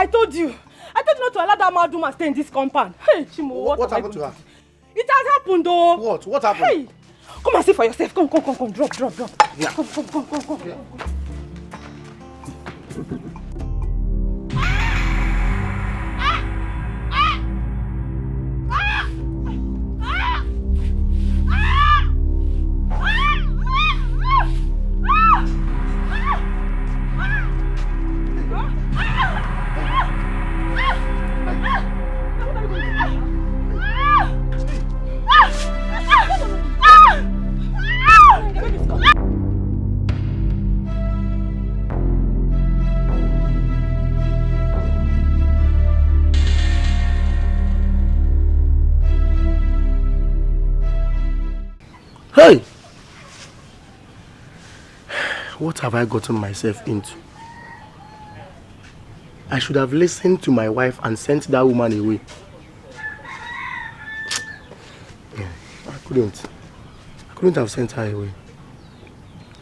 I told you not to allow that mad woman stay in this compound. Hey, Chimo, what happened to her? It has happened though. What happened? Hey, come and see for yourself. Come. Drop. Yeah. Come. Yeah. Hey! What have I gotten myself into? I should have listened to my wife and sent that woman away. I couldn't have sent her away.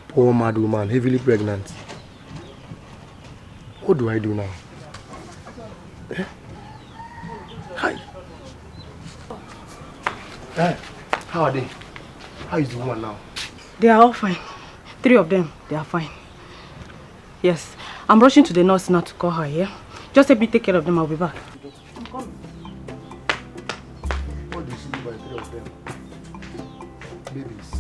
Poor mad woman, heavily pregnant. What do I do now? Hi. Hey, how are they? How is the woman now? They are all fine. 3 of them, they are fine. Yes, I'm rushing to the nurse now to call her, yeah? Just help me take care of them, I'll be back. I'm coming. What do you see by 3 of them? Babies.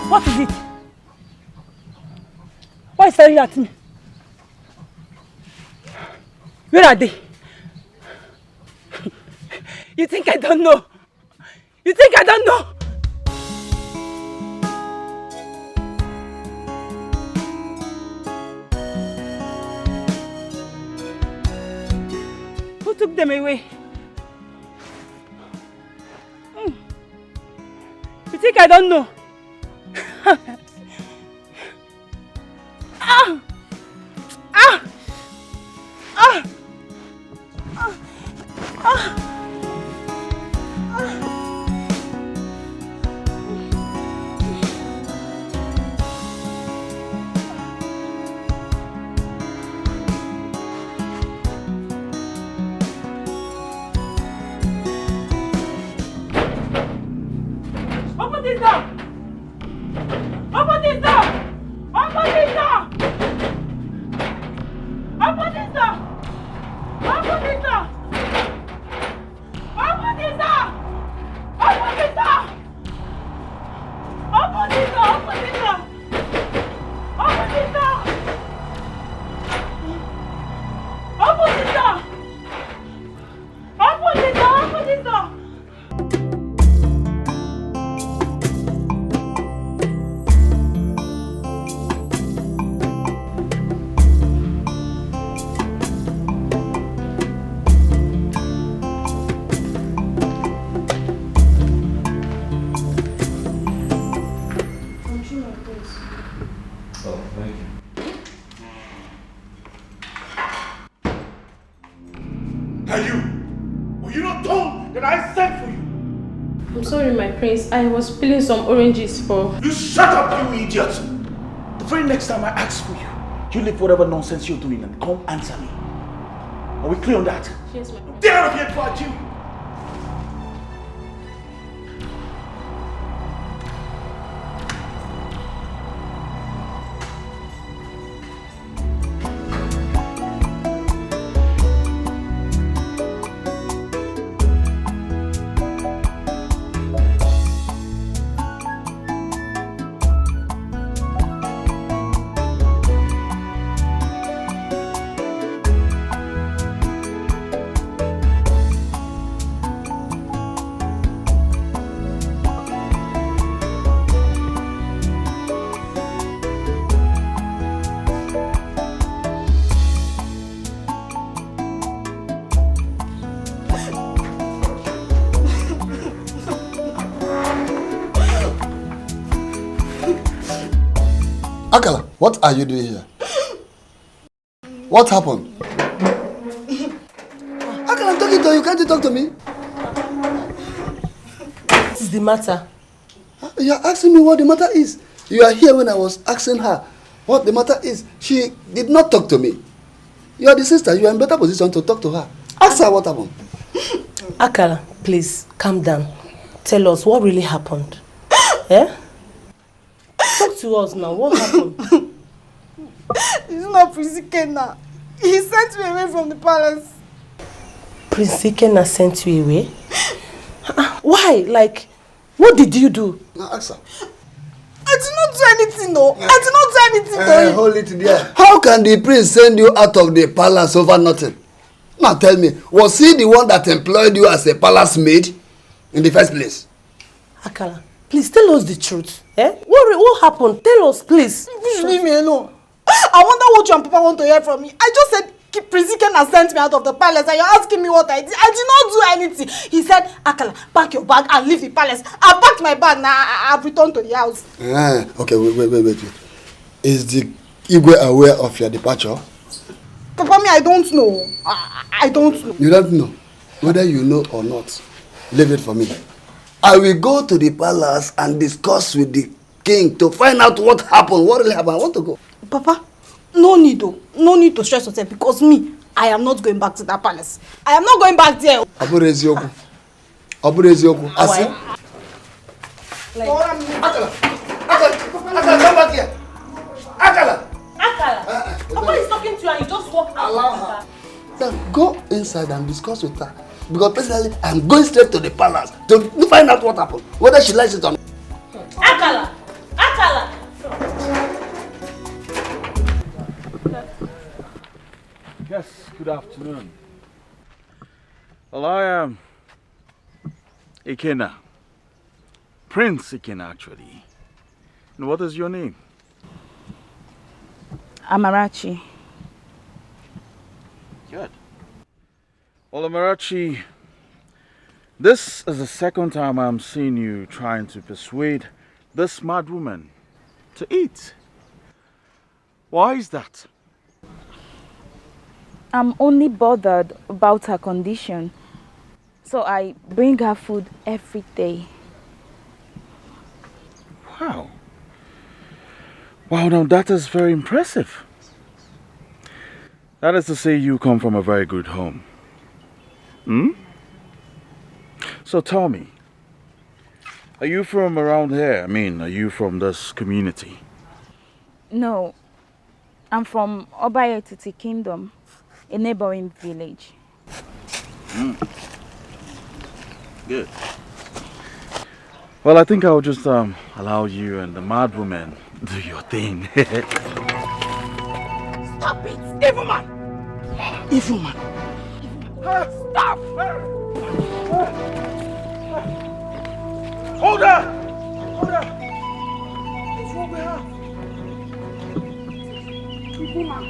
What is it? Why is staring at me? Where are they? You think I don't know? You think I don't know? Who took them away? You think I don't know? Open this door! Open this door! Open this door! Open this door! Open this door! Open this door! Open this door! Open this door! Open this door! Open this door! Open this door! Open this door! Open this door! I was peeling some oranges for... You shut up, you idiot! The very next time I ask for you, you leave whatever nonsense you're doing and come answer me. Are we clear on that? Yes, my friend. Get out of here, before you! What are you doing here? What happened? How can I talk to you? Can't you talk to me? What is the matter? You are asking me what the matter is. You are here when I was asking her what the matter is. She did not talk to me. You are the sister. You are in better position to talk to her. Ask her what happened. Akala, please, calm down. Tell us what really happened. Eh? Talk to us now. What happened? It's not Prince Ikenna. He sent me away from the palace. Prince Ikenna sent you away? Why? Like, what did you do? Now ask her. I did not do anything, no. I did not do anything to him. Hold it there. How can the prince send you out of the palace over nothing? Now tell me, was he the one that employed you as a palace maid in the first place? Akala, please tell us the truth. Eh? What happened? Tell us, please. Please leave me alone. I wonder what you and Papa want to hear from me. I just said Prince Ikenna sent me out of the palace and you're asking me what I did. I did not do anything. He said, Akala, pack your bag and leave the palace. I packed my bag now. I've returned to the house. Okay, wait. Is the Igwe aware of your departure? Papa, me, I don't know. I don't know. You don't know? Whether you know or not, leave it for me. I will go to the palace and discuss with the king to find out what happened, what really happened. I want to go. Papa, no need though. No need to stress yourself because me, I am not going back to that palace. I am not going back there. Aburezioku. Asi. Akala, come back here. Akala. Papa is talking to you and you just walk out. Allow her. Then go inside and discuss with her. Because personally, I'm going straight to the palace to find out what happened. Whether she likes it or not. Akala! Yes, good afternoon. Well, I am Ikenna. Prince Ikenna, actually. And what is your name? Amarachi. Good. Well, Amarachi, this is the second time I'm seeing you trying to persuade this mad woman to eat. Why is that? I'm only bothered about her condition, so I bring her food every day. Wow. Wow, now that is very impressive. That is to say you come from a very good home. So tell me, are you from around here? I mean, are you from this community? No, I'm from Etiko Kingdom, a neighboring village. Good. Well, I think I'll just allow you and the mad woman do your thing. Stop it! Evil man! Evil man! Stop! Hold her! Hold her! What's wrong with her? Evil man!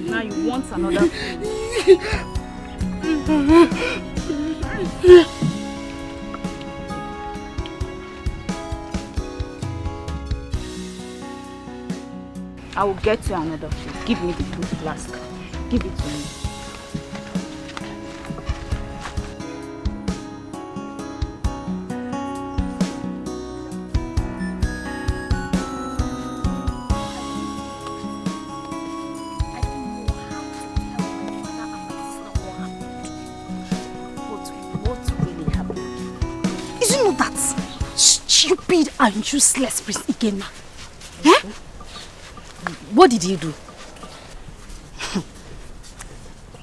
Now you want another? I will get you another food. Give me the food flask. Give it to me. And useless Prince Ikenna. Eh? What did you do?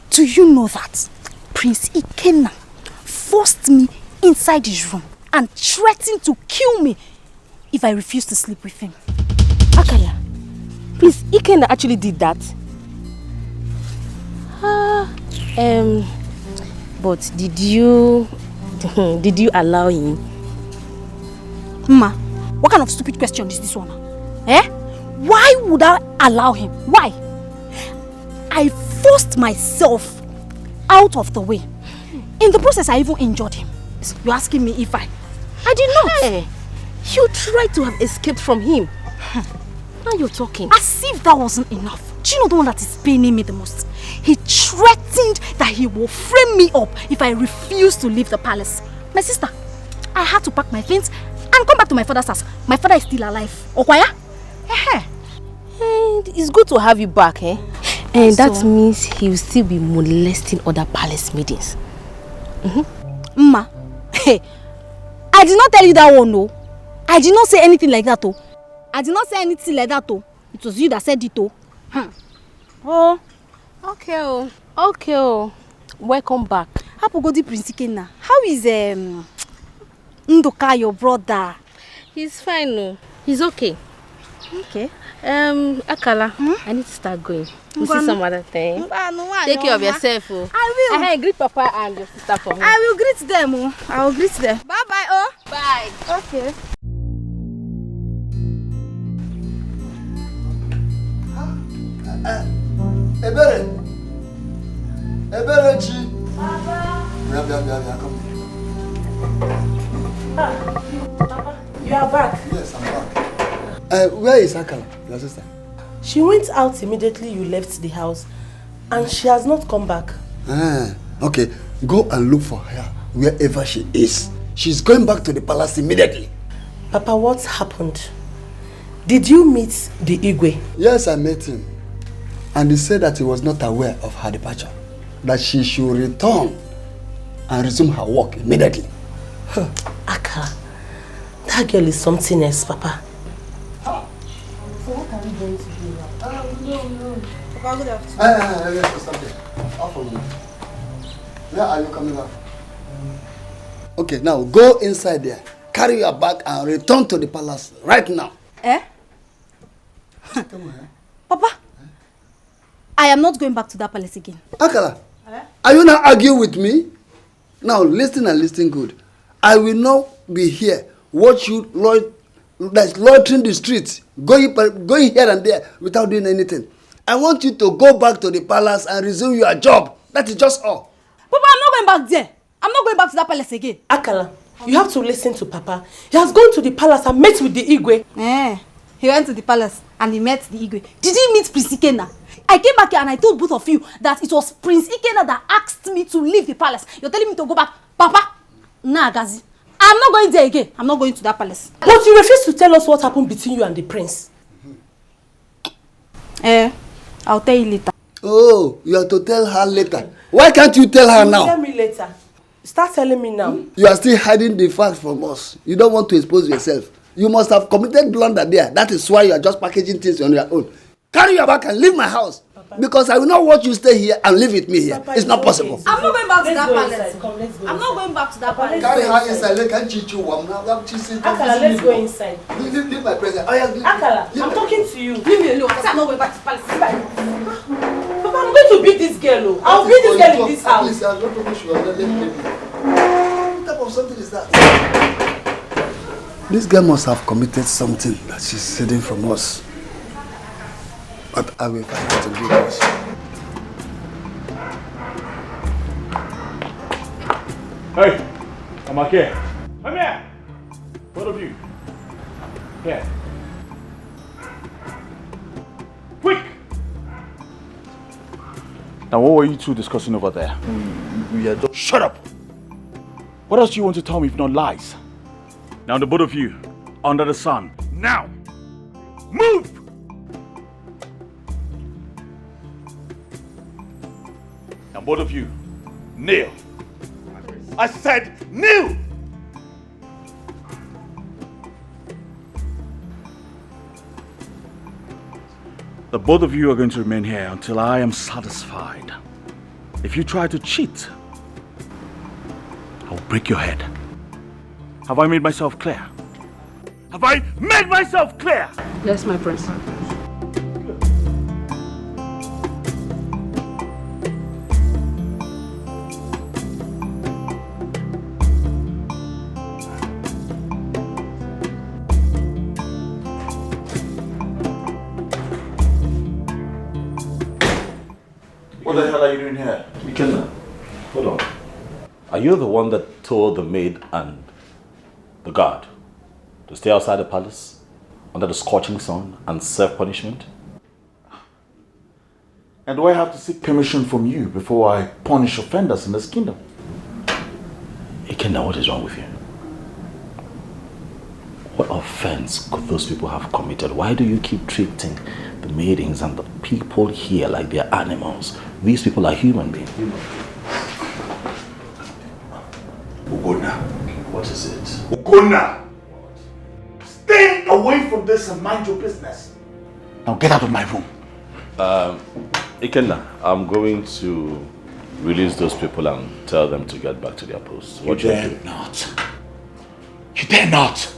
Do you know that Prince Ikenna forced me inside his room and threatened to kill me if I refused to sleep with him? Akala, please, Ikenna actually did that. But did you allow him? Ma, what kind of stupid question is this one? Eh? Why would I allow him? Why? I forced myself out of the way. In the process, I even injured him. So you're asking me if I did not. Hey, you tried to have escaped from him. Now you're talking. As if that wasn't enough. Do you know the one that is paining me the most? He threatened that he will frame me up if I refuse to leave the palace. My sister, I had to pack my things and come back to my father's house. My father is still alive. Okwaya? And it's good to have you back, eh? And that means he will still be molesting other palace maidens. Ma, hey, I did not tell you that one, no. I did not say anything like that, oh. I did not say anything like that, oh. It was you that said it, oh. Oh, okay. Welcome back. Hapugodi Prince Ikenna. How is Ndoka, your brother? He's fine, no. He's okay. Okay. Akala, I need to start going. We'll see some other thing. Take care of yourself. Oh. I will. Hey, greet Papa and your sister for me. I will greet them. Oh. I will greet them. Bye-bye, oh. Bye. Okay. Eberechi. Papa. Come. Papa, you are back. Yes, I'm back. Where is Akala, your sister? She went out immediately you left the house and she has not come back. Okay. Go and look for her wherever she is. She's going back to the palace immediately. Papa, what happened? Did you meet the Igwe? Yes, I met him. And he said that he was not aware of her departure. That she should return and resume her work immediately. Akala, that girl is something else, Papa. So what are we going to do now? No. Papa, good afternoon. Let's stop there. Off of me. Where are you coming back? Okay, now go inside there. Carry your bag and return to the palace right now. Papa, I am not going back to that palace again. Akala, are you not arguing with me? Now listen and listen good. I will not be here. Watch you loitering the streets, going here and there without doing anything. I want you to go back to the palace and resume your job. That is just all. Papa, I'm not going back there. I'm not going back to that palace again. Akala, you have to listen to Papa. He has gone to the palace and met with the Igwe. He went to the palace and he met the Igwe. Did he meet Prince Ikenna? I came back here and I told both of you that it was Prince Ikenna that asked me to leave the palace. You're telling me to go back. Papa, Gazi. I'm not going there again. I'm not going to that palace. But you refuse to tell us what happened between you and the prince. I'll tell you later. Oh, you have to tell her later. Why can't you tell her now? Tell me later. Start telling me now. You are still hiding the facts from us. You don't want to expose yourself. You must have committed blunder there. That is why you are just packaging things on your own. Carry your bag and leave my house. Papa, because I will not want you stay here and live with me here. Papa, it's not possible. Okay. I'm not going back to that palace. I'm not going back to that palace. Carry her inside. Let her teach you one. Akala, let's go inside. Leave my presence. Akala, I'm talking to you. Leave me alone. I said I'm not going back to the palace. Papa, I'm going to beat this girl. I'll beat this girl in this house. Please, I'm not too sure. Let me. What type of something is that? This girl must have committed something that she's hiding from us. But I will find out to do this. Hey, I'm okay. Come here. Both of you. Here. Quick! Now, what were you two discussing over there? We are just... Shut up! What else do you want to tell me if not lies? Now, the both of you, under the sun. Now! Move! Now, both of you, kneel. I said kneel! The both of you are going to remain here until I am satisfied. If you try to cheat, I'll break your head. Have I made myself clear? Have I made myself clear? Yes, my prince. What the hell are you doing here? Ikenna, hold on. Are you the one that told the maid and the guard to stay outside the palace under the scorching sun and serve punishment? And do I have to seek permission from you before I punish offenders in this kingdom? Ikenna, what is wrong with you? What offense could those people have committed? Why do you keep treating the maidens and the people here like they're animals? These people are human beings. Ugonna. What is it? Ugonna! Stay away from this and mind your business. Now get out of my room. Ikenna, I'm going to release those people and tell them to get back to their posts. You dare not. You dare not.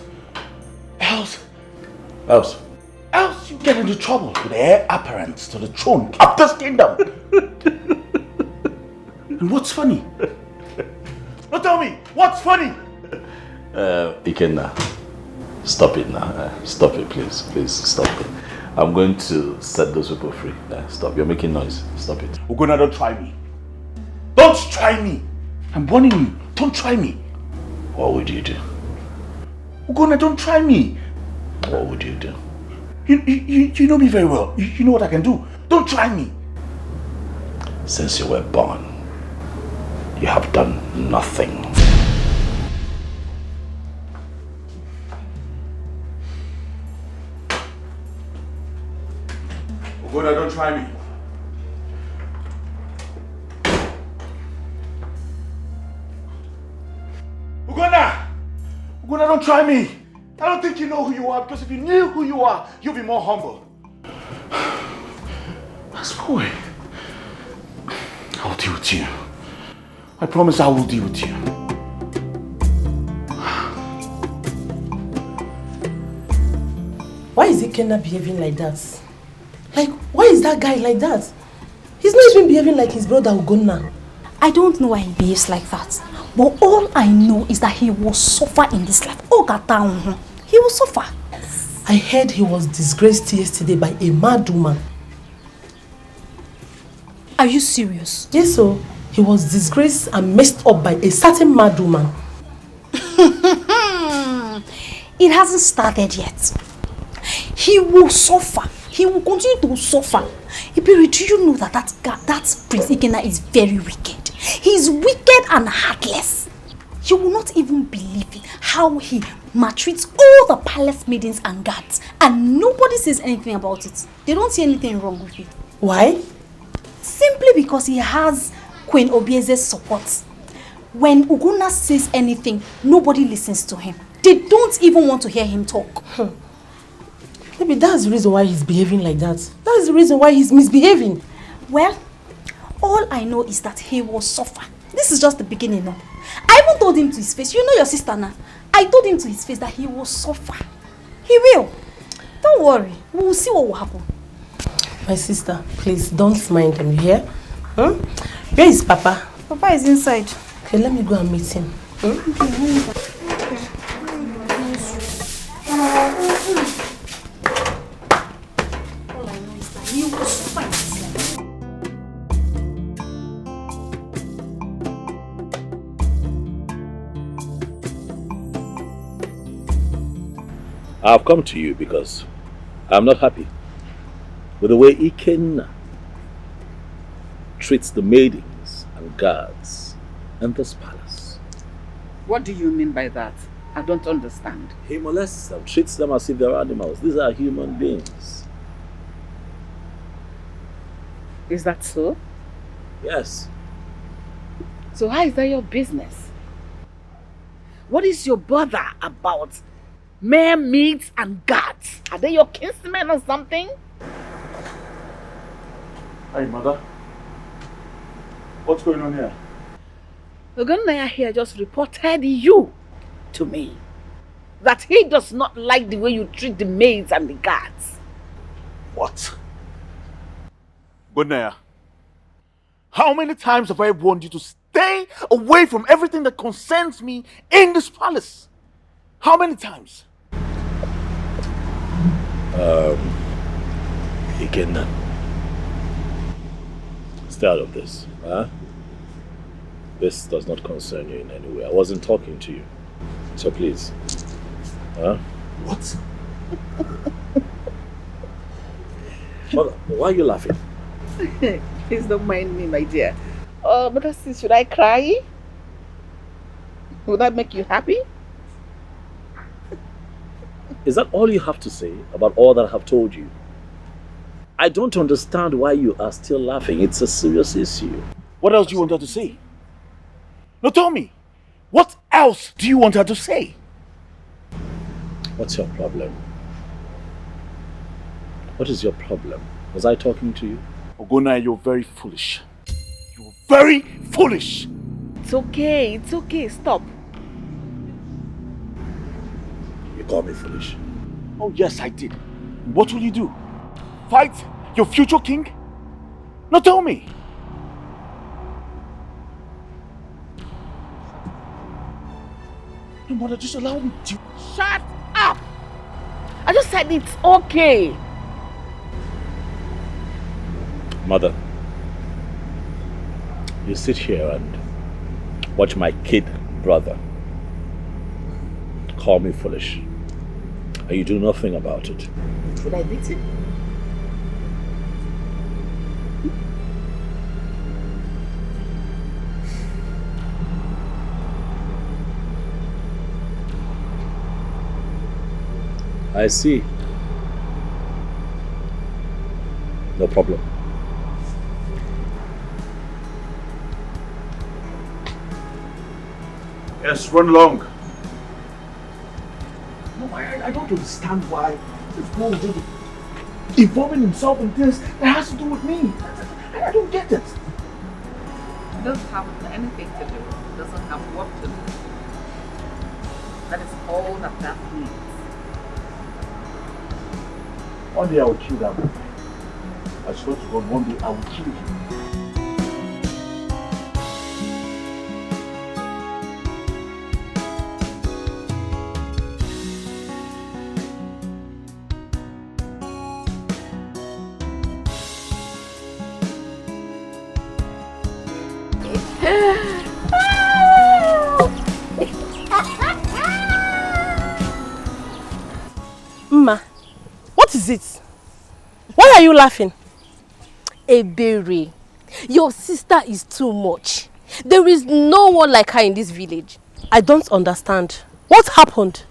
Else you get into trouble with the heir apparent to the throne of this kingdom. And what's funny? Now tell me, what's funny? Ikenna, stop it now. Stop it, please. Please, stop it. I'm going to set those people free. Stop. You're making noise. Stop it. Ugonna, don't try me. Don't try me. I'm warning you. Don't try me. What would you do? Ugonna, don't try me. What would you do? You know me very well. You know what I can do. Don't try me. Since you were born, you have done nothing. Ugonna, don't try me. Ugonna! Ugonna, don't try me. I don't think you know who you are, because if you knew who you are, you'll be more humble. That's boy. I'll deal with you. I promise I will deal with you. Why is Ikenna behaving like that? Like, why is that guy like that? He's not even behaving like his brother Ugonna. I don't know why he behaves like that. But all I know is that he will suffer in this life. He will suffer. I heard he was disgraced yesterday by a mad woman. Are you serious? Yes, so he was disgraced and messed up by a certain mad woman. It hasn't started yet. He will suffer. He will continue to suffer. Iberi, do you know that that Prince Ikenna is very wicked? He's wicked and heartless. You will not even believe it, how he maltreats all the palace maidens and guards, and nobody says anything about it. They don't see anything wrong with it. Why? Simply because he has Queen Obieze's support. When Ugonna says anything, nobody listens to him. They don't even want to hear him talk. Maybe that's the reason why he's behaving like that. That's the reason why he's misbehaving. Well, all I know is that he will suffer. This is just the beginning now. I even told him to his face, you know your sister now. I told him to his face that he will suffer. He will. Don't worry. We will see what will happen. My sister, please don't mind him, you hear? Where is Papa? Papa is inside. Okay, let me go and meet him. All I know is that he will suffer. I've come to you because I'm not happy with the way Ikenna treats the maidens and guards in this palace. What do you mean by that? I don't understand. He molests them, treats them as if they're animals. These are human beings. Is that so? Yes. So how is that your business? What is your bother about mere maids and guards? Are they your kinsmen or something? Hey, mother. What's going on here? Ugonna here just reported you to me. That he does not like the way you treat the maids and the guards. What? Ugonna, how many times have I warned you to stay away from everything that concerns me in this palace? How many times? Ikenna, Stay out of this, huh? This does not concern you in any way. I wasn't talking to you. So please. Huh? What? Mother, why are you laughing? Please don't mind me, my dear. Oh, but should I cry? Would that make you happy? Is that all you have to say about all that I have told you? I don't understand why you are still laughing. It's a serious issue. What else do you want her to say? No, tell me. What else do you want her to say? What's your problem? What is your problem? Was I talking to you? Ogona, you're very foolish. You're very foolish. It's okay, stop. You call me foolish. Oh yes, I did. What will you do? Fight your future king? Now tell me. No, mother, just allow me to... Shut up! I just said it's okay. Mother, you sit here and watch my kid brother call me foolish, and you do nothing about it. Will I beat him? I see. No problem. Yes, run along. No, I don't understand why this boy is involving himself in this that has to do with me. I don't get it. It doesn't have anything to do. It doesn't have work to do. That is all that means. One day I will kill that boy. I swear to God, one day I will kill him. Mma, what is it? Why are you laughing? Ebere, your sister is too much. There is no one like her in this village. I don't understand. What happened?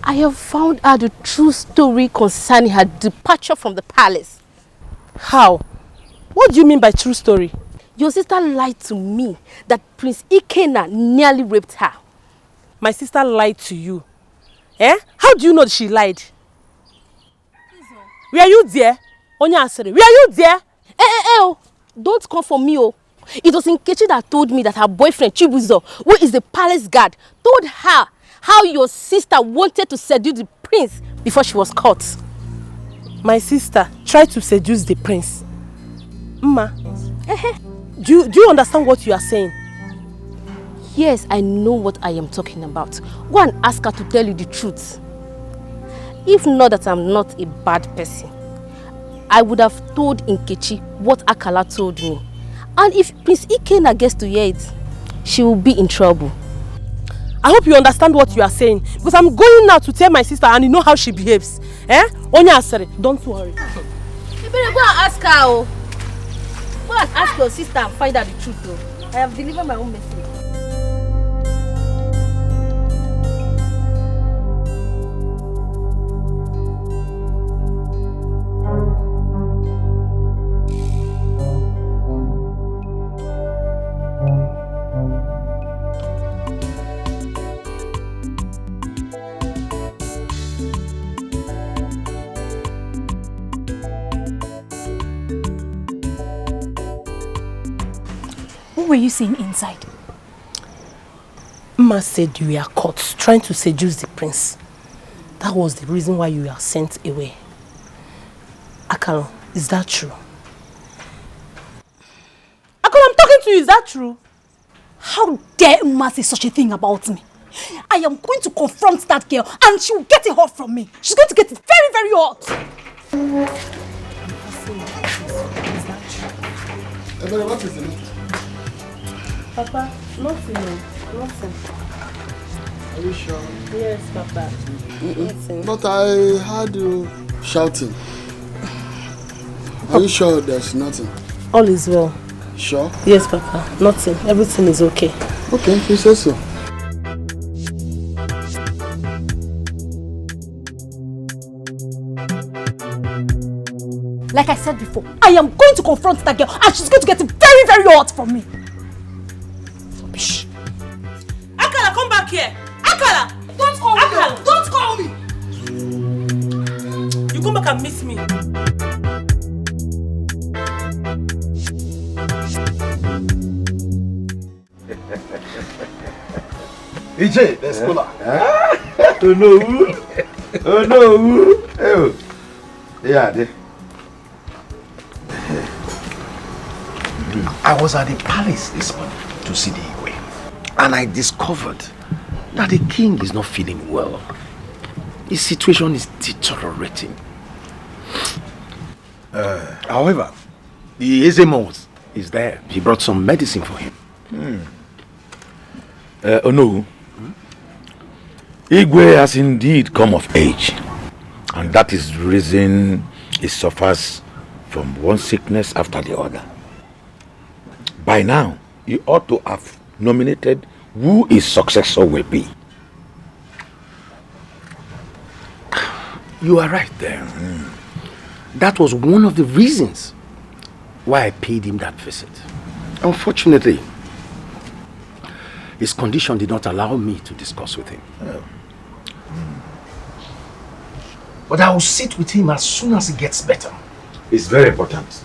I have found out the true story concerning her departure from the palace. How? What do you mean by true story? Your sister lied to me that Prince Ikena nearly raped her. My sister lied to you? Eh? How do you know that she lied? Were you there? Onya Asere, were you there? Oh, don't come for me, oh. It was Nkechi that told me that her boyfriend Chibuzo, who is the palace guard, told her how your sister wanted to seduce the prince before she was caught. My sister tried to seduce the prince. Mma, do you understand what you are saying? Yes, I know what I am talking about. Go and ask her to tell you the truth. If not that I'm not a bad person, I would have told Nkechi what Akala told me. And if Prince Ikena gets to hear it, she will be in trouble. I hope you understand what you are saying, because I'm going now to tell my sister and you know how she behaves. Eh? Onya Asere, don't worry. You better go and ask her. Oh. Go and ask your sister and find out the truth. Oh. I have delivered my own message. What were you saying inside? Mma said you were caught trying to seduce the prince. That was the reason why you were sent away. Akala, is that true? Akala, I'm talking to you. Is that true? How dare Mma say such a thing about me? I am going to confront that girl and she will get it hot from me. She's going to get it very, very hot. What is it? Papa, nothing. Nothing. Are you sure? Yes, Papa. Nothing. But I heard you shouting. Are you sure there's nothing? All is well. Sure? Yes, Papa. Nothing. Everything is okay. Okay, if you say so. Like I said before, I am going to confront that girl and she's going to get very, very hot from me. Rubbish. Akala, come back here. Akala! Don't call me. Akala, Don't call me. You come back and miss me. EJ, let's go now. Oh no. Oh no. Oh. Yeah, there. I was at the palace this morning to see the Igwe, and I discovered that the king is not feeling well. His situation is deteriorating. However, the Ezemos is there. He brought some medicine for him. Oh no. Igwe has indeed come of age, and that is the reason he suffers from one sickness after the other. By now, you ought to have nominated who his successor will be. You are right there. That was one of the reasons why I paid him that visit. Unfortunately, his condition did not allow me to discuss with him. But I will sit with him as soon as he gets better. It's very important.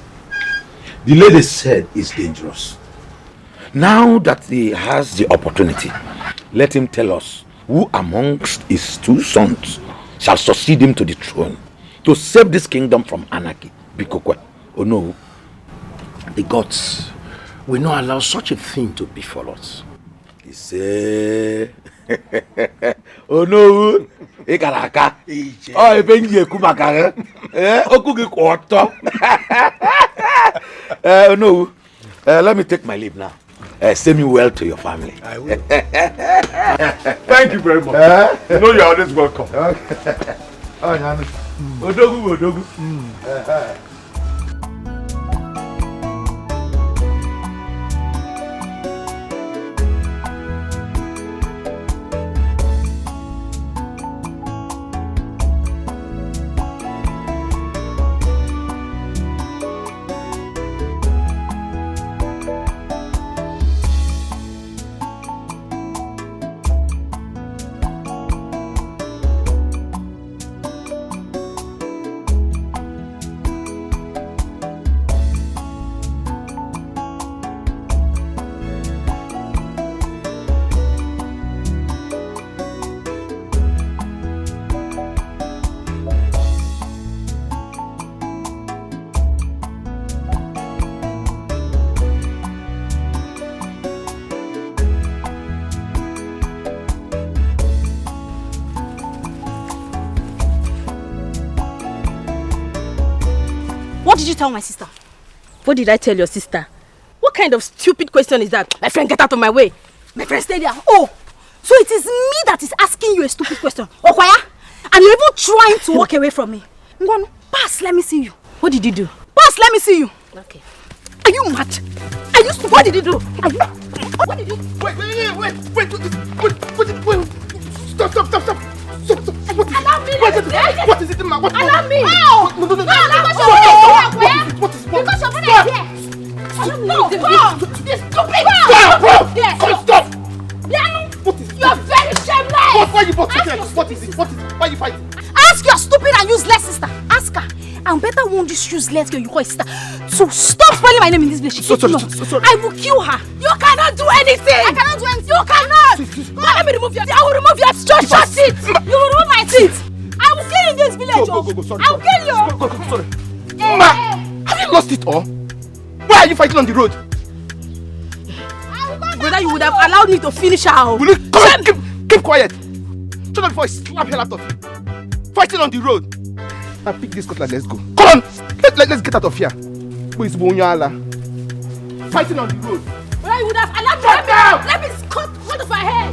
The lady said it's dangerous. Now that he has the opportunity, let him tell us who amongst his two sons shall succeed him to the throne to save this kingdom from anarchy. Bikokwe. Oh no. The gods will not allow such a thing to befall us. He say, oh no. Ikaraka. Oh, Benji Kumakare. Okugi Kwoto. Oh no. Let me take my leave now. Send me well to your family. I will. Thank you very much. You know you're always welcome. Okay. Oh, Odogu, Odogu. What did you tell my sister? What did I tell your sister? What kind of stupid question is that? My friend, get out of my way. My friend, stay there. Oh, so it is me that is asking you a stupid question. Okwaya? And you're even trying to walk away from me. Ngwanu, pass, let me see you. What did you do? Pass, let me see you. Okay. Are you mad? Are you stupid? What did you do? Are you... What did you do? Wait. Stop. Allow me. What is it, ma? Allow me. No. Because your brother is here. No, this stupid. Stop. You are very shameless. Why are you bothering? What is it? Why are you fighting? Ask your stupid and useless sister. Ask her. I'm better warn this useless girl you call sister. So stop spelling my name in this place. Sorry. I will kill her. You cannot do anything. I cannot do anything. You cannot. Let me remove your teeth. I will remove your shut teeth. You will remove my teeth. I will kill you in this village. Go. Sorry. I will kill you. Go. Sorry. Ma, have you lost it all? Why are you fighting on the road? Brother, you would have allowed me to finish her. Will you keep quiet? Shut up before I slap hell out of you. Fighting on the road. Now pick this cutlass, let's go. Come on! Let's get out of here. Who is Bunyala? fighting on the road. Well, you would have allowed Shut up! Let me cut one of my hair.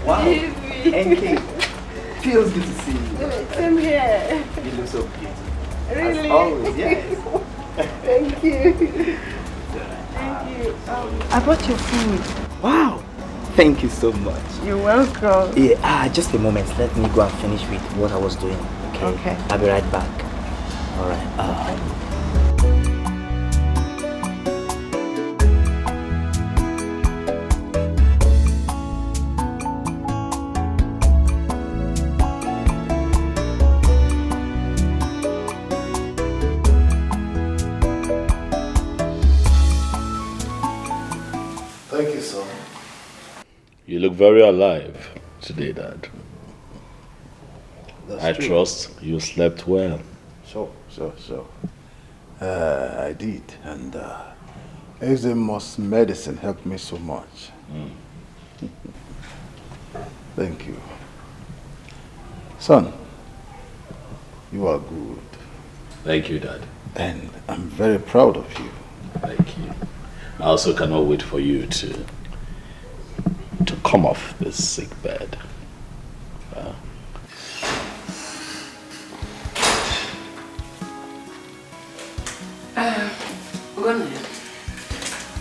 Wow. NK. Feels good to see you. Same here. You look so beautiful. Really? As always, yes. Thank you. Thank you. I brought your food. Wow. Thank you so much. You're welcome. Yeah, just a moment. Let me go and finish with what I was doing. Okay. Okay. I'll be right back. All right. Thank you, son. You look very alive today, Dad. That's I true. trust you slept well. Sure. I did, and Exemo's medicine helped me so much. Thank you. Son, you are good. Thank you, Dad. And I'm very proud of you. Thank you. I also cannot wait for you to come off this sick bed.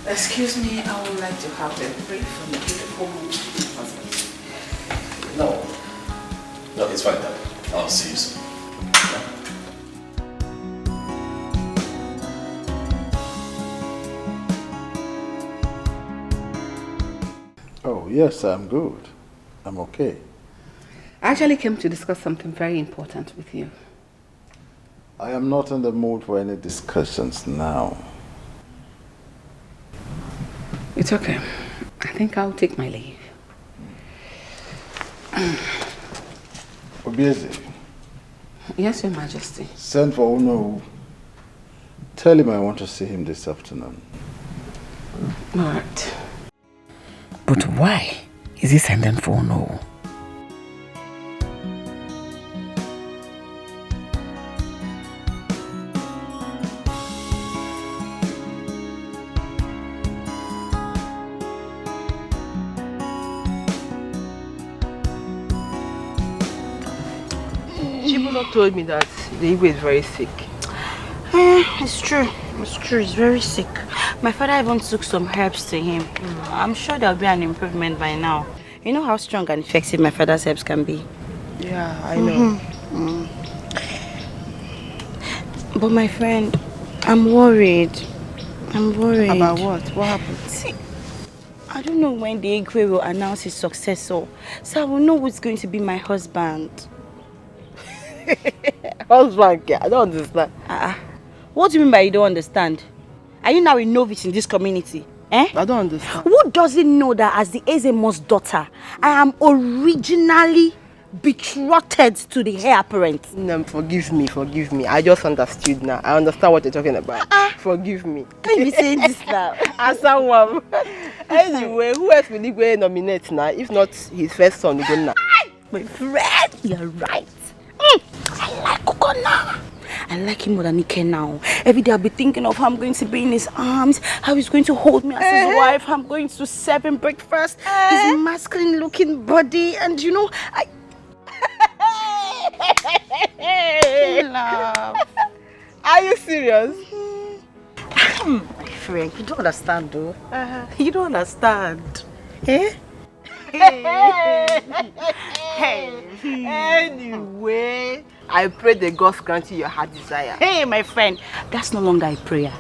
Excuse me, I would like to have a brief from the beautiful husband. No, it's fine, Dad. I'll see you soon. Oh, yes, I'm good. I'm okay. I actually came to discuss something very important with you. I am not in the mood for any discussions now. It's okay. I think I'll take my leave. Obieze, Yes, Your Majesty. send for Ono. Tell him I want to see him this afternoon. All right. But why is he sending for no? Chibulo told me that the Igwe is very sick. It's true. It's true. He's very sick. My father even took some herbs to him. I'm sure there'll be an improvement by now. You know how strong and effective my father's herbs can be. Yeah, I know. But my friend, I'm worried. I'm worried. About what? What happened? See, I don't know when the Igwe will announce his successor, so I will know who's going to be my husband. Husband, I don't understand. What do you mean by you don't understand? Are you now a novice in this community? Eh? I don't understand. Who doesn't know that as the Ezemo's daughter, I am originally betrothed to the heir apparent? No, forgive me. I just understood now. I understand what you're talking about. Forgive me. Can you be saying this now? As someone. Anyway, who else will Igwe nominate now? If not his first son, Igwe. My friend, you're right. I like Okona. I like him more than Ike now. Every day I'll be thinking of how I'm going to be in his arms, how he's going to hold me as his wife, how I'm going to serve him breakfast, his masculine looking body, and you know, Love. Are you serious? My friend, you don't understand though. You don't understand. Eh? Anyway, I pray the gods grant you your heart desire. Hey, my friend, that's no longer a prayer.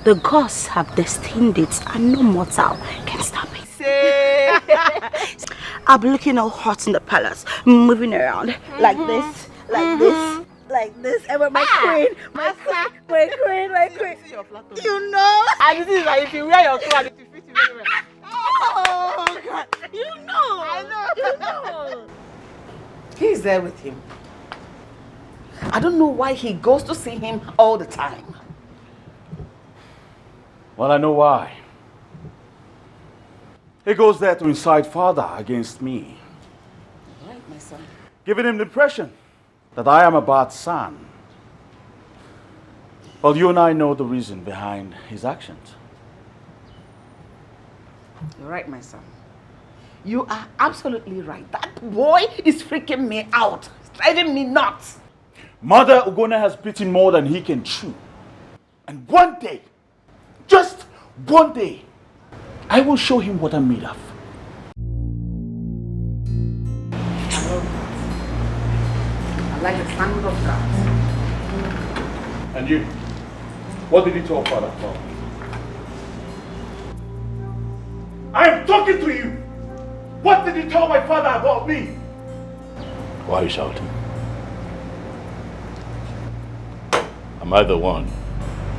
The gods have destined it, and no mortal can stop it. I'll be looking all hot in the palace, moving around like this, like this, and with my queen, my queen. You know? And this is like if you wear your clothes, it will fit you very well. Oh God! You know. I know. You know. He's there with him. I don't know why he goes to see him all the time. Well, I know why. He goes there to incite father against me. Right, my son. Giving him the impression that I am a bad son. Well, you and I know the reason behind his actions. You're right, my son. You are absolutely right. That boy is freaking me out. It's driving me nuts. Mother Ugona has bitten more than he can chew. And one day, just one day, I will show him what I'm made of. I like the sound of God. And you? What did he tell father? I am talking to you! What did he tell my father about me? Why are you shouting? Am I the one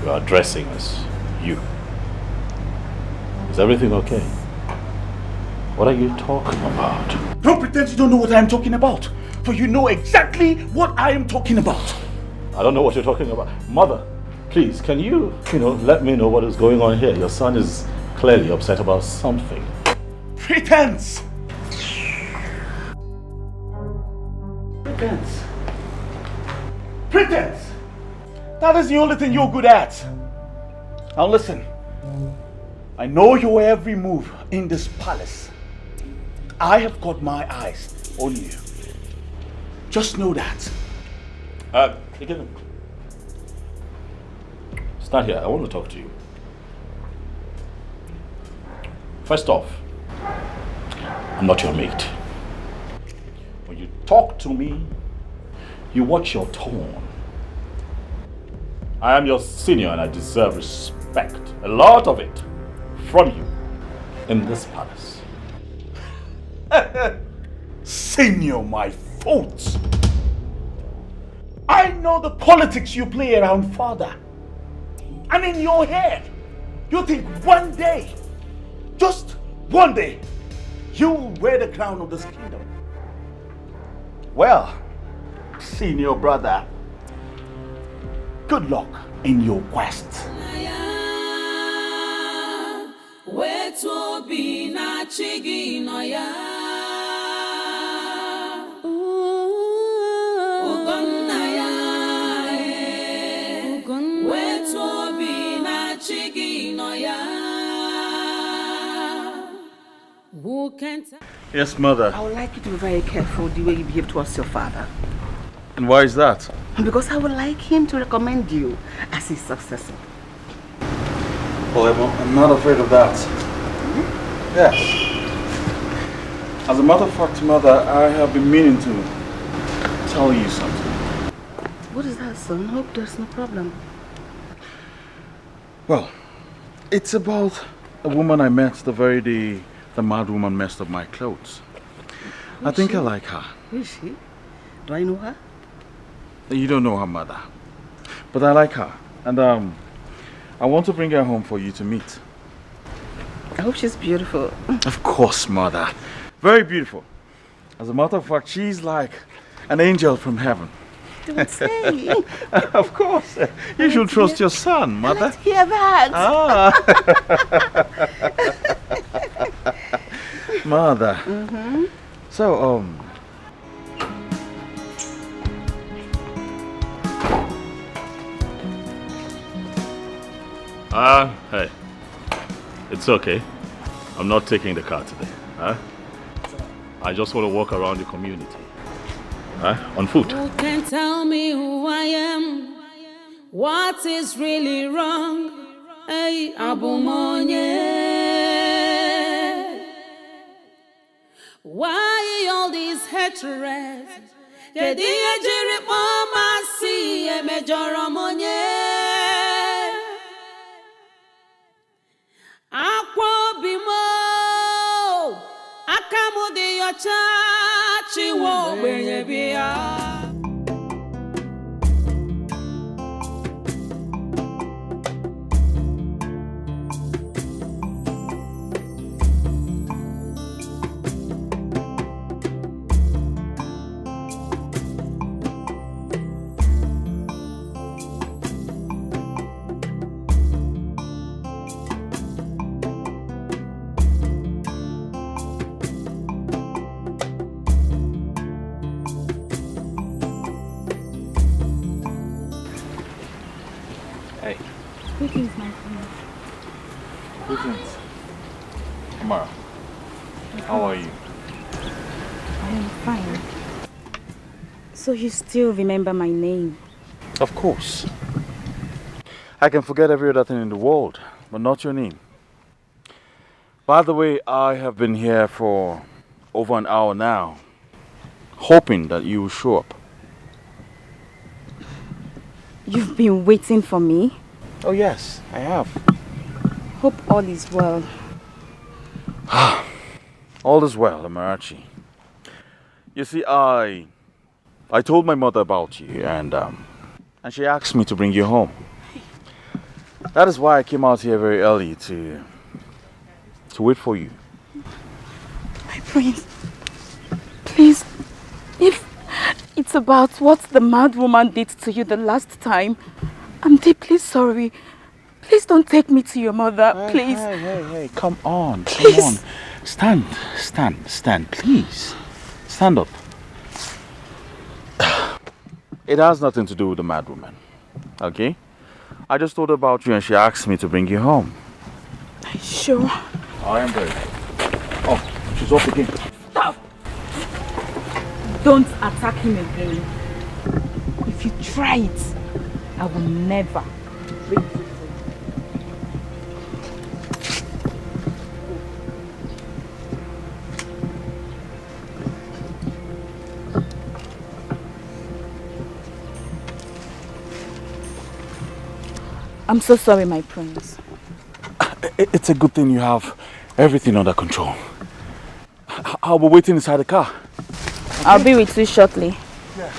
you are addressing as you? Is everything okay? What are you talking about? Don't pretend you don't know what I am talking about, for you know exactly what I am talking about. I don't know what you're talking about. Mother, please, can you let me know what is going on here? Your son is clearly upset about something. Pretense! Pretense. Pretense! That is the only thing you're good at. Now listen. I know your every move in this palace. I have got my eyes on you. Just know that. Again. Stand here. I want to talk to you. First off, I'm not your mate. When you talk to me, you watch your tone. I am your senior and I deserve respect. A lot of it from you in this palace. Senior, my fault. I know the politics you play around father. And in your head, you think one day, just one day, you will wear the crown of this kingdom. Well, senior brother, good luck in your quest. Yes, mother. I would like you to be very careful the way you behave towards your father. And why is that? Because I would like him to recommend you as his successor. Well, I'm not afraid of that. Yes. As a matter of fact, mother, I have been meaning to tell you something. What is that, son? Hope there's no problem. Well, it's about a woman I met the very day the mad woman messed up my clothes. I think I like her. Who is she? Do I know her? You don't know her, mother. But I like her. And I want to bring her home for you to meet. I hope she's beautiful. Of course, mother. Very beautiful. As a matter of fact, she's like an angel from heaven. Don't say. Of course. You should trust your son, mother. Let's hear that. Mother. So, hey. It's okay. I'm not taking the car today. I just want to walk around the community. On foot. Who can tell me who I am? What is really wrong? Hey, Abumonye. Why all these hatred? Kediye jiri mama si emejoromonye. Akwa bimo akamudi yocha chiwo wenye biya. Hey. Greetings, my friend. Greetings. Amara. How are you? I am fine. So you still remember my name? Of course. I can forget every other thing in the world, but not your name. By the way, I have been here for over an hour now, hoping that you will show up. You've been waiting for me? Oh yes, I have. Hope all is well. All is well, Amarachi. You see, I told my mother about you, and she asked me to bring you home. That is why I came out here very early to wait for you. My prince, please, if it's about what the mad woman did to you the last time, I'm deeply sorry. Please don't take me to your mother, please. Hey, come on, please. Come on. Stand, please. Stand up. It has nothing to do with the mad woman, okay? I just thought about you and she asked me to bring you home. Are you sure? I am very. Oh, she's off again. Stop! Don't attack him again. If you try it, I will never bring you. I'm so sorry, my prince. It's a good thing you have everything under control. I'll be waiting inside the car. Okay? I'll be with you shortly. Yeah.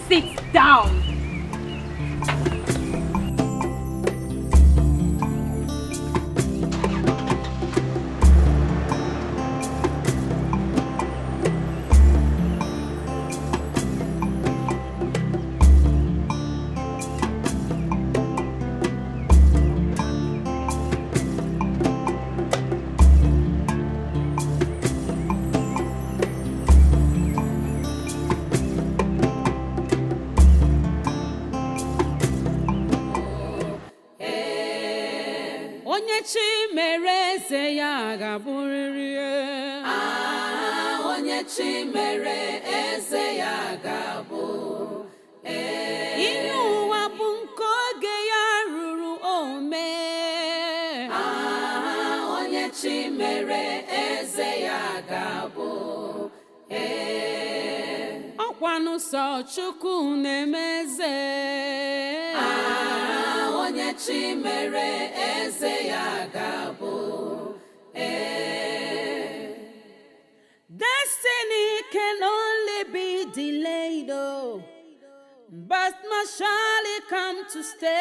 Sit down. Onye chi mere eze ya ga-abụ. Ihe ụwa bụ nke oge ya ruru ome. Onye chi mere eze ya ga-abụ. Ọkwanụ sọ Chukwu na-emeze. Onye chi mere eze ya ga-abụ. Destiny can only be delayed, oh, but must surely come to stay.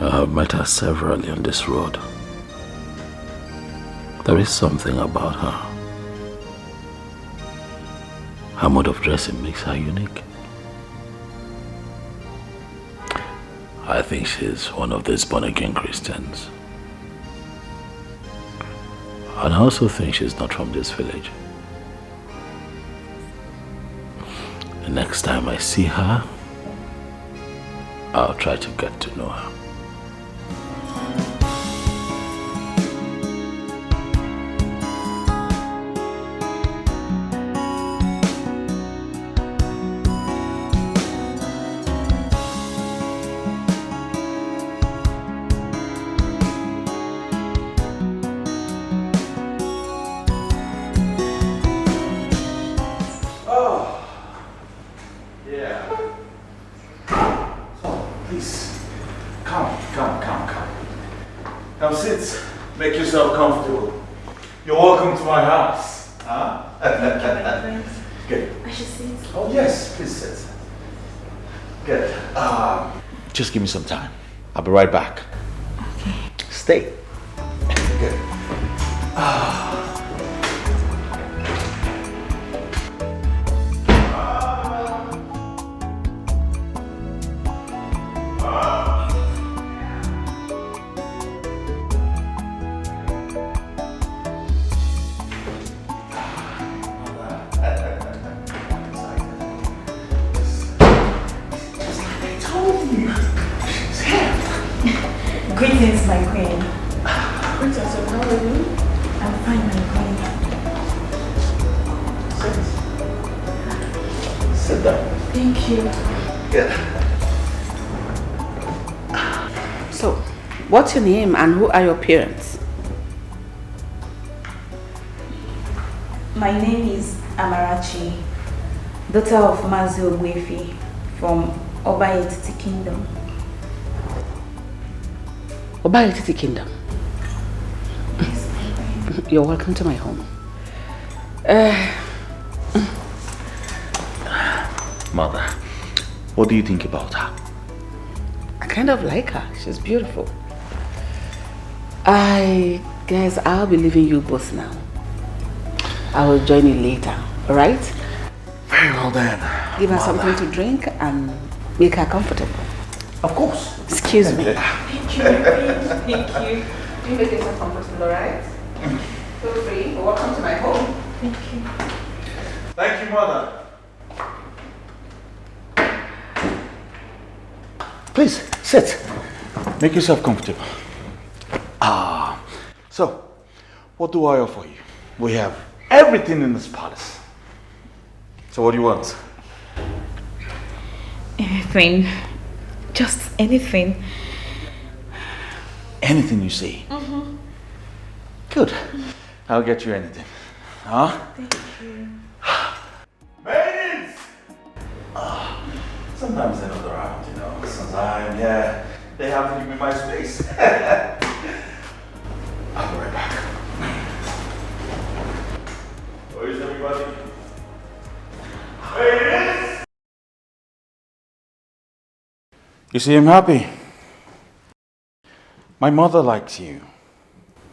I have met her severally on this road. There is something about her. Her mode of dressing makes her unique. I think she's one of these born-again Christians. And I also think she's not from this village. The next time I see her, I'll try to get to know her. Come sit. Make yourself comfortable. You're welcome to my house. Huh? Good. I should sit. Oh yes, please sit. Good. Just give me some time. I'll be right back. Okay. Stay. Good. Queen. Princess, how are you? I'm fine, my queen. Sit down. Thank you. Yeah. So, what's your name and who are your parents? My name is Amarachi, daughter of Mazi Ogwefi from Etiko Kingdom. Etiko Kingdom? Yes, you're welcome to my home. Mother, what do you think about her? I kind of like her. She's beautiful. I guess I'll be leaving you both now. I will join you later, alright? Very well then. Give her Mother. something to drink and make her comfortable. Of course. Excuse me. Thank you, thank you. You make yourself comfortable, alright? Feel free. Welcome to my home. Thank you. Thank you, Mother. Please, sit. Make yourself comfortable. So, what do I offer you? We have everything in this palace. So what do you want? Anything. Just anything. Anything you say. Good. I'll get you anything. Huh? Thank you. Maidens! Sometimes they're not around, you know. Since I'm here, they have to give me my space. I'll be right back. Where is everybody? Maidens! You see, I'm happy. My mother likes you.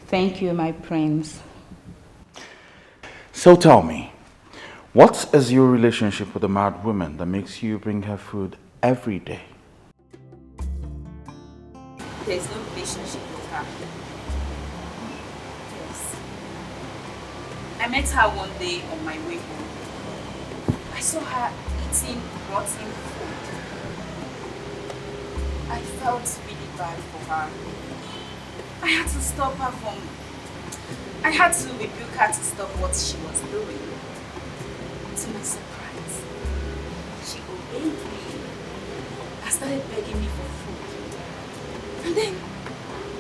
Thank you, my prince. So tell me, what is your relationship with a mad woman that makes you bring her food every day? There's no relationship with her. Yes. I met her one day on my way home. I saw her eating rotten food. I felt really bad for her. I had to stop her from... I had to rebuke her to stop what she was doing. To my surprise, she obeyed me and started begging me for food. And then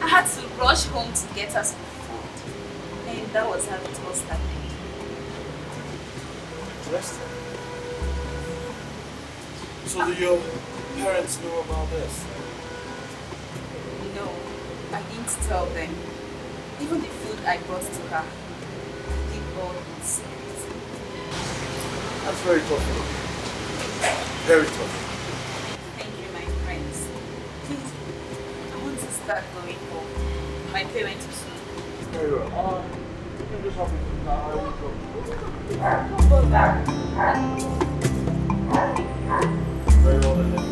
I had to rush home to get her some food. And that was how it all started. Interesting. So do your parents know about this? No, I didn't tell them. Even the food I brought to her, I did all in secret. That's very tough. Very tough. Thank you, my friends. Please, I want to start going home. My parents will soon. Very well. You can just help me. I will go. Don't go back. Very well, then let's go.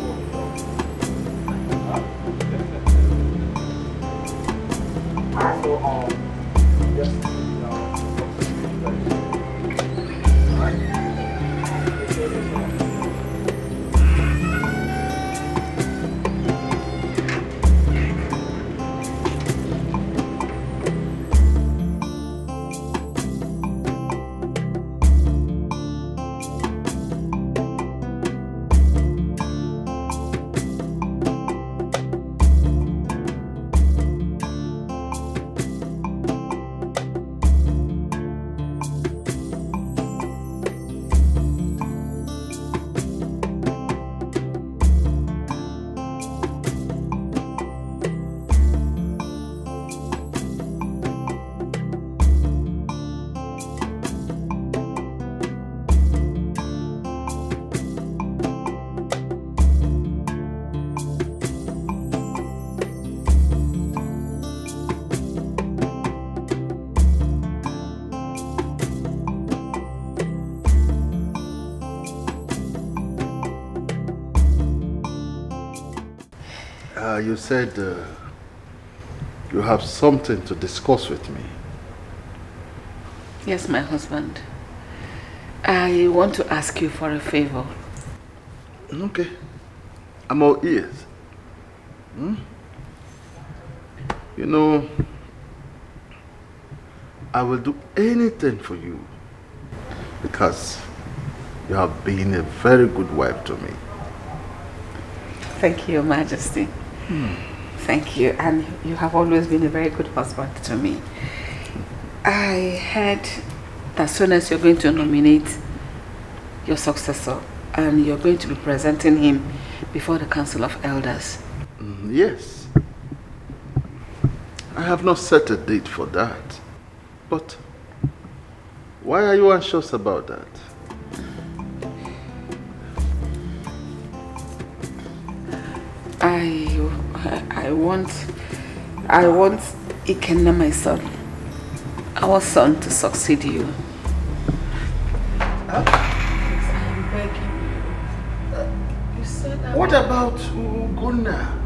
So, yes. You said you have something to discuss with me. Yes, my husband. I want to ask you for a favor. Okay. I'm all ears. You know, I will do anything for you because you have been a very good wife to me. Thank you, Your Majesty. Thank you. And you have always been a very good husband to me. I heard that as soon as you're going to nominate your successor and you're going to be presenting him before the Council of Elders. Yes. I have not set a date for that. But why are you anxious about that? I want Ikenna, my son, our son, to succeed you. I'm begging you. You said that. What about Ugonna?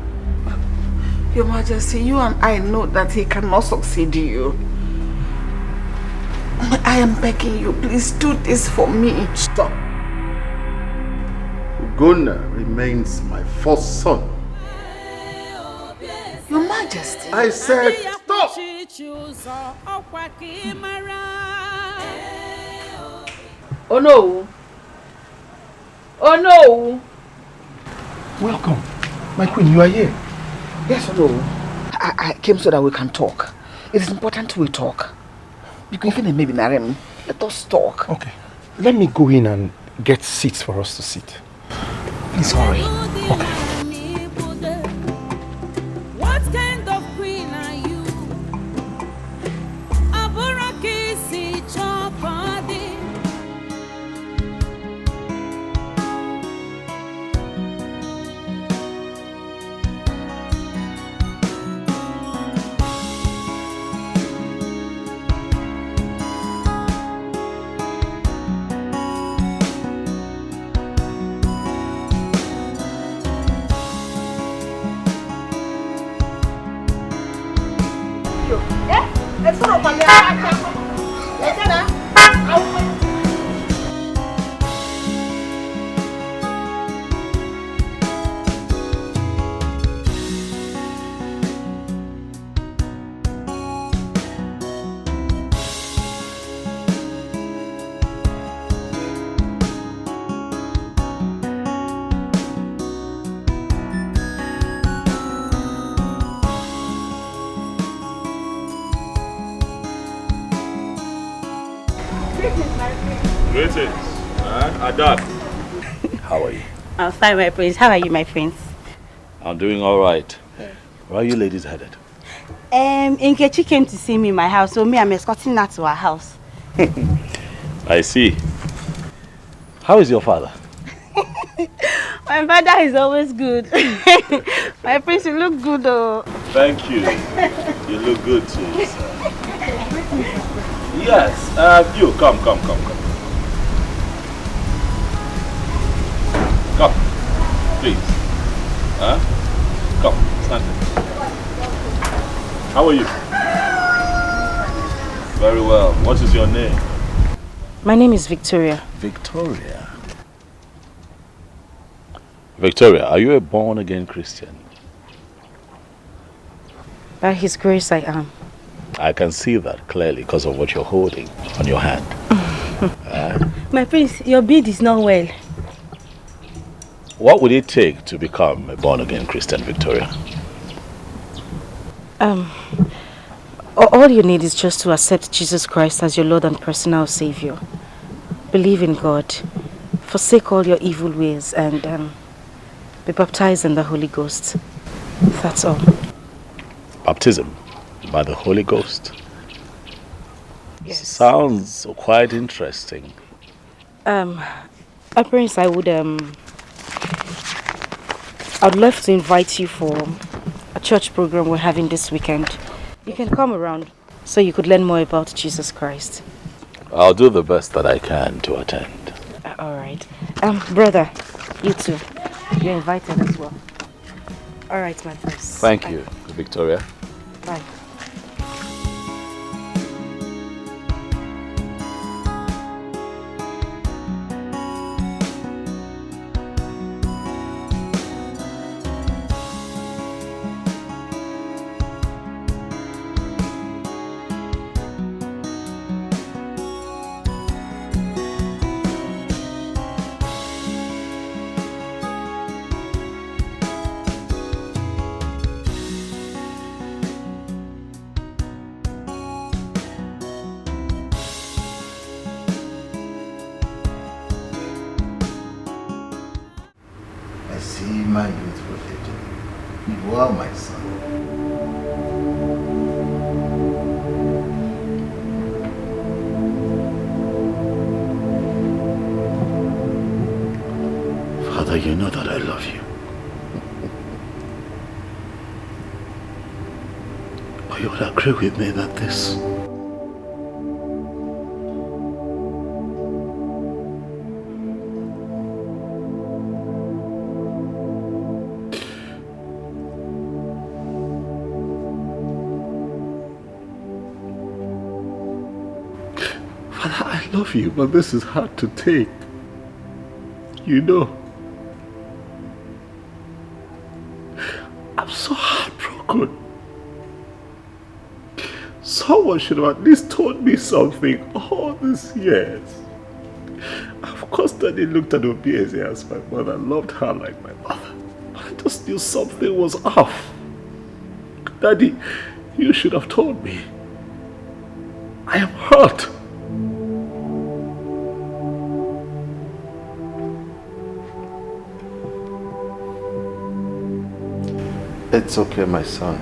Your Majesty, you and I know that he cannot succeed you. I am begging you, please do this for me. Stop. Ugonna remains my first son. Your Majesty. I said stop. Oh no. Oh no. Welcome. My queen, you are here. Yes or no? I came so that we can talk. It is important we talk. Because even maybe Narem, let us talk. Okay. Let me go in and get seats for us to sit. Please hurry. Okay. What kind of queen are you? Aburaki si chopadi. Greetings. Adab. How are you? I'm fine, my prince. How are you, my prince? I'm doing all right. Where are you ladies headed? Nkechi came to see me in my house, so I'm escorting her to her house. I see. How is your father? My father is always good. My prince, you look good, though. Thank you. You look good too. Yes, you come. Come, please. Come, stand there. How are you? Very well. What is your name? My name is Victoria. Victoria. Victoria, are you a born-again Christian? By His grace, I am. I can see that clearly because of what you're holding on your hand. My prince, your beard is not well. What would it take to become a born-again Christian, Victoria? All you need is just to accept Jesus Christ as your Lord and personal Savior. Believe in God, forsake all your evil ways, and be baptized in the Holy Ghost. That's all. Baptism by the Holy Ghost? Yes. Sounds quite interesting. Prince, I'd love to invite you for a church program we're having this weekend. You can come around so you could learn more about Jesus Christ. I'll do the best that I can to attend. All right. Brother, you too. You're invited as well. All right, my prince. Thank you, Victoria. Bye. My beautiful Edochie, you are my son. Father, you know that I love you. But you would agree with me that this Father, I love you, but this is hard to take. You know. I'm so heartbroken. Someone should have at least told me something all these years. I've constantly looked at Obieze as my mother, loved her like my mother. But I just knew something was off. Daddy, you should have told me. I am hurt. It's okay, my son.